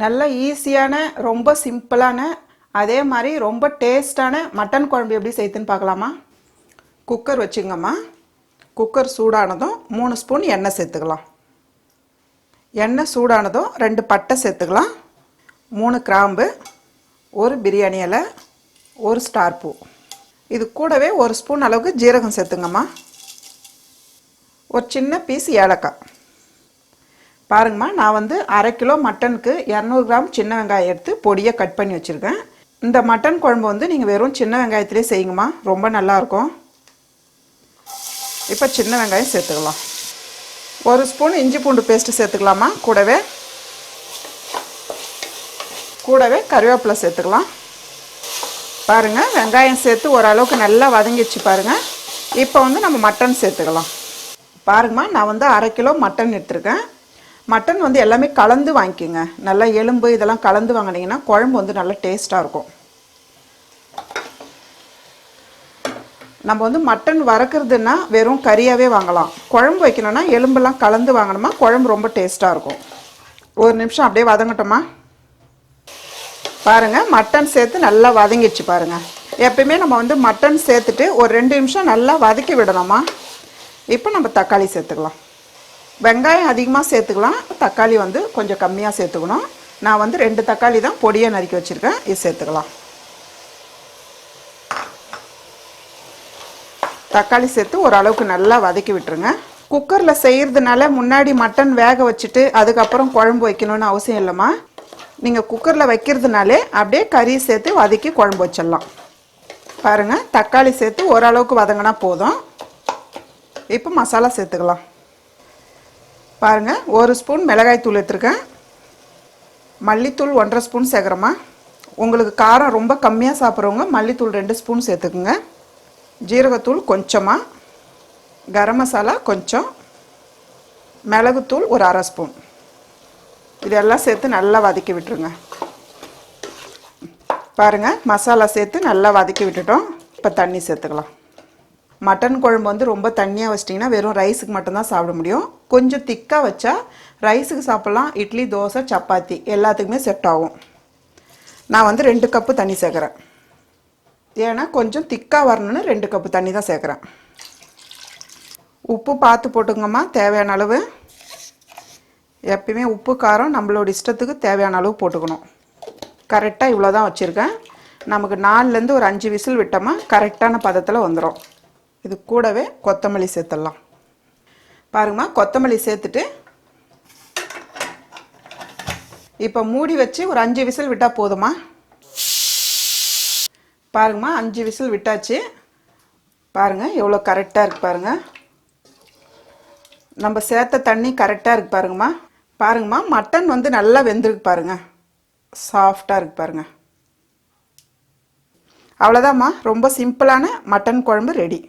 நல்ல ஈஸியான ரொம்ப சிம்பிளான அதே மாதிரி ரொம்ப டேஸ்டான மட்டன் குழம்பு எப்படி செய்யுதுன்னு பார்க்கலாமா? குக்கர் வச்சுங்கம்மா. குக்கர் சூடானதும் 3 ஸ்பூன் எண்ணெய் சேர்த்துக்கலாம். எண்ணெய் சூடானதும் 2 பட்டை சேர்த்துக்கலாம், 3 கிராம்பு, 1 பிரியாணி இலை, 1 ஸ்டார் பூ. இது கூடவே 1 ஸ்பூன் அளவுக்கு ஜீரகம் சேர்த்துங்கம்மா. ஒரு சின்ன பீஸ் ஏலக்காய். பாருங்கம்மா, நான் வந்து 1/2 கிலோ மட்டனுக்கு 200 கிராம் சின்ன வெங்காயம் எடுத்து பொடியாக கட் பண்ணி வச்சுருக்கேன். இந்த மட்டன் குழம்பு வந்து நீங்கள் வெறும் சின்ன வெங்காயத்திலே செய்யுங்கம்மா, ரொம்ப நல்லாயிருக்கும். இப்போ சின்ன வெங்காயம் சேர்த்துக்கலாம். 1 ஸ்பூன் இஞ்சி பூண்டு பேஸ்ட்டு சேர்த்துக்கலாமா. கூடவே கருவேப்பிலை சேர்த்துக்கலாம். பாருங்கள், வெங்காயம் சேர்த்து ஓரளவுக்கு நல்லா வதங்கிடுச்சு பாருங்கள். இப்போ வந்து நம்ம மட்டன் சேர்த்துக்கலாம். பாருங்கம்மா, நான் வந்து 1/2 கிலோ மட்டன் எடுத்துருக்கேன். மட்டன் வந்து எல்லாமே கலந்து வாங்கிக்கோங்க. நல்லா எலும்பு இதெல்லாம் கலந்து வாங்கினீங்கன்னா குழம்பு வந்து நல்லா டேஸ்ட்டாக இருக்கும். நம்ம வந்து மட்டன் வறுக்கிறதுனா வெறும் கறியாகவே வாங்கலாம். குழம்பு வைக்கணும்னா எலும்பெல்லாம் கலந்து வாங்கினோமா குழம்பு ரொம்ப டேஸ்ட்டாக இருக்கும். 1 நிமிஷம் அப்படியே வதங்கட்டோமா. பாருங்கள், மட்டன் சேர்த்து நல்லா வதங்கிடுச்சு பாருங்கள். எப்பயுமே நம்ம வந்து மட்டன் சேர்த்துட்டு ஒரு 2 நிமிஷம் நல்லா வதக்கி விடணுமா. இப்போ நம்ம தக்காளி சேர்த்துக்கலாம். வெங்காயம் அதிகமாக சேர்த்துக்கலாம், தக்காளி வந்து கொஞ்சம் கம்மியாக சேர்த்துக்கணும். நான் வந்து 2 தக்காளி தான் பொடியாக நறுக்கி வச்சுருக்கேன், இது சேர்த்துக்கலாம். தக்காளி சேர்த்து ஓரளவுக்கு நல்லா வதக்கி விட்டுருங்க. குக்கரில் செய்கிறதுனால முன்னாடி மட்டன் வேக வச்சுட்டு அதுக்கப்புறம் குழம்பு வைக்கணும்னு அவசியம் இல்லைம்மா. நீங்கள் குக்கரில் வைக்கிறதுனாலே அப்படியே கறி சேர்த்து வதக்கி குழம்பு வச்சிடலாம். பாருங்கள், தக்காளி சேர்த்து ஓரளவுக்கு வதங்கினா போதும். இப்போ மசாலா சேர்த்துக்கலாம். பாருங்கள், 1 ஸ்பூன் மிளகாய்த்தூள் எடுத்துருக்கேன். மல்லித்தூள் 1/2 ஸ்பூன் சேர்க்குறோமா. உங்களுக்கு காரம் ரொம்ப கம்மியாக சாப்பிட்றவங்க மல்லித்தூள் 2 ஸ்பூன் சேர்த்துக்குங்க. ஜீரகத்தூள் கொஞ்சமாக, கரம் மசாலா கொஞ்சம், மிளகுத்தூள் ஒரு 1/2 ஸ்பூன். இதெல்லாம் சேர்த்து நல்லா வதக்கி விட்டுருங்க. பாருங்கள், மசாலா சேர்த்து நல்லா வதக்கி விட்டுட்டோம். இப்போ தண்ணி சேர்த்துக்கலாம். மட்டன் குழம்பு வந்து ரொம்ப தண்ணியாக வச்சிட்டிங்கன்னா வெறும் ரைஸுக்கு மட்டும்தான் சாப்பிட முடியும். கொஞ்சம் திக்காக வச்சா ரைஸுக்கு சாப்பிட்லாம், இட்லி, தோசை, சப்பாத்தி எல்லாத்துக்குமே செட் ஆகும். நான் வந்து 2 கப்பு தண்ணி சேர்க்குறேன். ஏன்னா கொஞ்சம் திக்காக வரணுன்னு 2 கப்பு தண்ணி தான் சேர்க்குறேன். உப்பு பார்த்து போட்டுங்கம்மா, தேவையான அளவு. எப்பயுமே உப்பு காரம் நம்மளோட இஷ்டத்துக்கு தேவையான அளவு போட்டுக்கணும். கரெக்டாக இவ்வளோ தான் வச்சுருக்கேன். நமக்கு 4லேருந்து ஒரு 5 விசில் விட்டோமா கரெக்டான பதத்தில் வந்துடும். இது கூடவே கொத்தமல்லி சேர்த்துடலாம். பாருங்கம்மா, கொத்தமல்லி சேர்த்துட்டு இப்போ மூடி வச்சு ஒரு 5 விசில் விட்டால் போதுமா. பாருங்கம்மா, 5 விசில் விட்டாச்சு. பாருங்கள் எவ்வளோ கரெக்டாக இருக்குது பாருங்கள். நம்ம சேர்த்த தண்ணி கரெக்டாக இருக்குது பாருங்கம்மா. பாருங்கம்மா, மட்டன் வந்து நல்லா வெந்திருக்கு பாருங்கள், சாஃப்டாக இருக்குது பாருங்கள். அவ்வளோதாம்மா, ரொம்ப சிம்பிளான மட்டன் குழம்பு ரெடி.